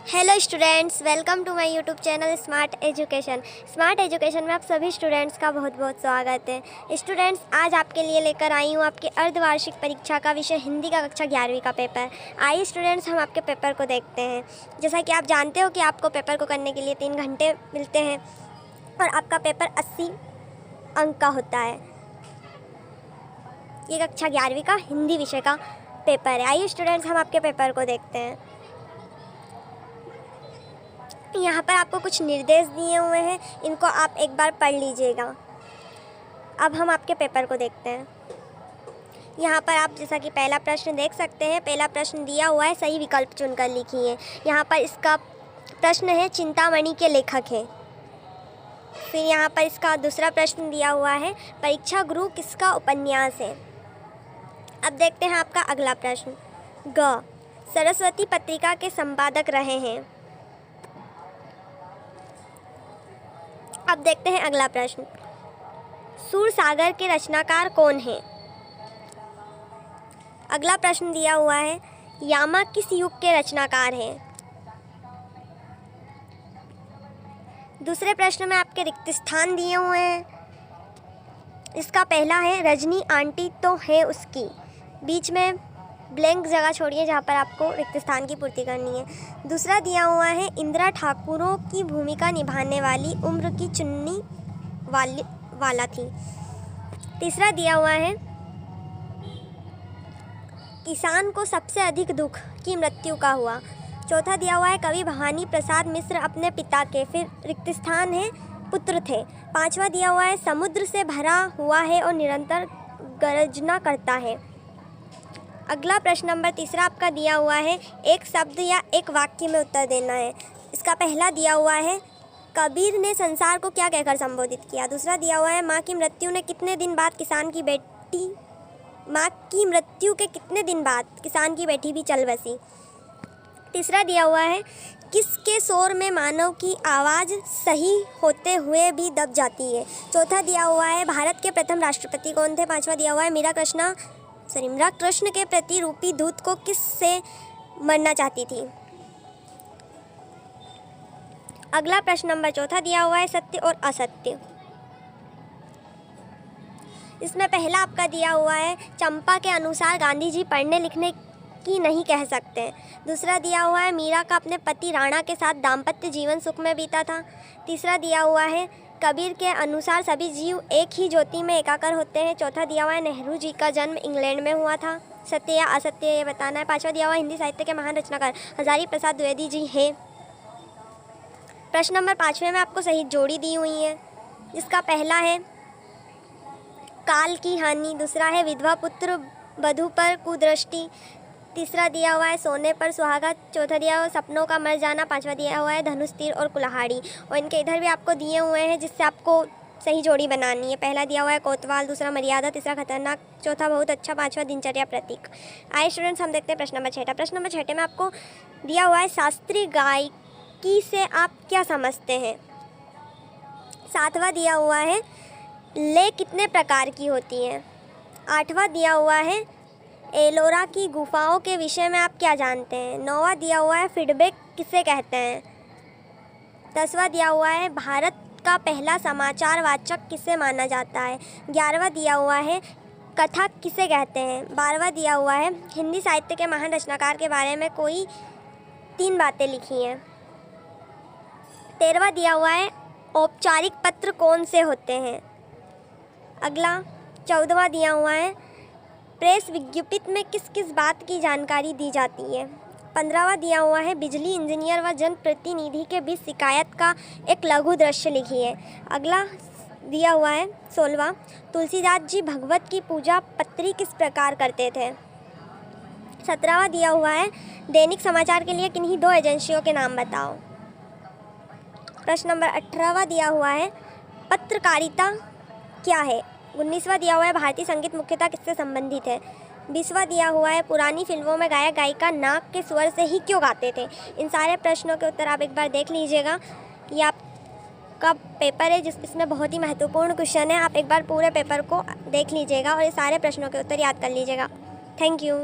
Hello students, welcome to my YouTube channel smart education में आप सभी स्टूडेंट्स का बहुत बहुत स्वागत है। स्टूडेंट्स, आज आपके लिए लेकर आई हूँ आपके अर्धवार्षिक परीक्षा का विषय हिंदी का कक्षा 11वीं का पेपर। आइए स्टूडेंट्स, हम आपके पेपर को देखते हैं। जैसा कि आप जानते हो कि आपको पेपर को करने के लिए 3 घंटे मिलते हैं और आपका पेपर 80 अंक का होता है। ये कक्षा 11वीं का हिंदी विषय का पेपर है। आइए स्टूडेंट्स, हम आपके पेपर को देखते हैं। यहाँ पर आपको कुछ निर्देश दिए हुए हैं, इनको आप एक बार पढ़ लीजिएगा। अब हम आपके पेपर को देखते हैं। यहाँ पर आप जैसा कि पहला प्रश्न देख सकते हैं। पहला प्रश्न दिया हुआ है, सही विकल्प चुनकर लिखिए। यहाँ पर इसका प्रश्न है, चिंतामणि के लेखक हैं। फिर यहाँ पर इसका दूसरा प्रश्न दिया हुआ है, परीक्षा गुरु किसका उपन्यास है। अब देखते हैं आपका अगला प्रश्न। ग, सरस्वती पत्रिका के संपादक रहे हैं। अब देखते हैं अगला प्रश्न। सूरसागर के रचनाकार कौन हैं। अगला प्रश्न दिया हुआ है, यामा किस युग के रचनाकार हैं। दूसरे प्रश्न में आपके रिक्त स्थान दिए हुए हैं। इसका पहला है, रजनी आंटी तो है उसकी। बीच में ब्लैंक जगह छोड़िए जहाँ पर आपको रिक्त स्थान की पूर्ति करनी है। दूसरा दिया हुआ है, इंदिरा ठाकुरों की भूमिका निभाने वाली उम्र की चुन्नी वाला थी। तीसरा दिया हुआ है, किसान को सबसे अधिक दुख की मृत्यु का हुआ। चौथा दिया हुआ है, कवि भवानी प्रसाद मिश्र अपने पिता के, फिर रिक्त स्थान है, पुत्र थे। पांचवा दिया हुआ है, समुद्र से भरा हुआ है और निरंतर गर्जना करता है। अगला प्रश्न नंबर तीसरा आपका दिया हुआ है, एक शब्द या एक वाक्य में उत्तर देना है। इसका पहला दिया हुआ है, कबीर ने संसार को क्या कहकर संबोधित किया। दूसरा दिया हुआ है, माँ की मृत्यु के कितने दिन बाद किसान की बेटी भी चल बसी। तीसरा दिया हुआ है, किसके शोर में मानव की आवाज़ सही होते हुए भी दब जाती है। चौथा दिया हुआ है, भारत के प्रथम राष्ट्रपति कौन थे। पांचवा दिया हुआ है, मीरा कृष्ण के प्रति रूपी दूत को किस से मरना चाहती थी। अगला प्रश्न नंबर चौथा दिया हुआ है, सत्य और असत्य। इसमें पहला आपका दिया हुआ है, चंपा के अनुसार गांधी जी पढ़ने लिखने की नहीं कह सकते। दूसरा दिया हुआ है, मीरा का अपने पति राणा के साथ दाम्पत्य जीवन सुख में बीता था। तीसरा दिया हुआ है, कबीर के अनुसार सभी जीव एक ही ज्योति में एकाकार होते हैं। चौथा दिया हुआ है, नेहरू जी का जन्म इंग्लैंड में हुआ था। सत्य या असत्य ये बताना है। पांचवा दिया हुआ है, हिंदी साहित्य के महान रचनाकार हजारी प्रसाद द्विवेदी जी हैं। प्रश्न नंबर 5वें में आपको सही जोड़ी दी हुई है, जिसका पहला है, काल की हानि। दूसरा है, विधवा पुत्र वधू पर कुदृष्टि। तीसरा दिया हुआ है, सोने पर सुहागा। चौथा दिया हुआ है, सपनों का मर जाना। पांचवा दिया हुआ है, धनुष तीर और कुल्हाड़ी। और इनके इधर भी आपको दिए हुए हैं, जिससे आपको सही जोड़ी बनानी है। पहला दिया हुआ है, कोतवाल। दूसरा मर्यादा। तीसरा खतरनाक। चौथा बहुत अच्छा। पांचवा दिनचर्या प्रतीक। आइए स्टूडेंट्स, हम देखते हैं प्रश्न नंबर 6। प्रश्न नंबर 6 में आपको दिया हुआ है, शास्त्रीय गायकी से आप क्या समझते हैं। 7वां दिया हुआ है, ले कितने प्रकार की होती हैं। 8वां दिया हुआ है, एलोरा की गुफाओं के विषय में आप क्या जानते हैं। 9वां दिया हुआ है, फीडबैक किसे कहते हैं। 10वां दिया हुआ है, भारत का पहला समाचार वाचक किसे माना जाता है। 11वां दिया हुआ है, कथा किसे कहते हैं। 12वां दिया हुआ है, हिंदी साहित्य के महान रचनाकार के बारे में कोई 3 बातें लिखी हैं। 13वां दिया हुआ है, औपचारिक पत्र कौन से होते हैं। अगला 14वां दिया हुआ है, प्रेस विज्ञप्ति में किस किस बात की जानकारी दी जाती है। 15वां दिया हुआ है, बिजली इंजीनियर व जनप्रतिनिधि के बीच शिकायत का एक लघु दृश्य लिखिए। अगला दिया हुआ है 16वां, तुलसीदास जी भगवत की पूजा पत्री किस प्रकार करते थे। 17वां दिया हुआ है, दैनिक समाचार के लिए किन्हीं 2 एजेंसियों के नाम बताओ। प्रश्न नंबर 18वां दिया हुआ है, पत्रकारिता क्या है। 19वां दिया हुआ है, भारतीय संगीत मुख्यतः किससे संबंधित है। 20वां दिया हुआ है, पुरानी फिल्मों में गायक गायिका नाक के स्वर से ही क्यों गाते थे। इन सारे प्रश्नों के उत्तर आप एक बार देख लीजिएगा। ये आपका पेपर है जिसमें बहुत ही महत्वपूर्ण क्वेश्चन है। आप एक बार पूरे पेपर को देख लीजिएगा और ये सारे प्रश्नों के उत्तर याद कर लीजिएगा। Thank you.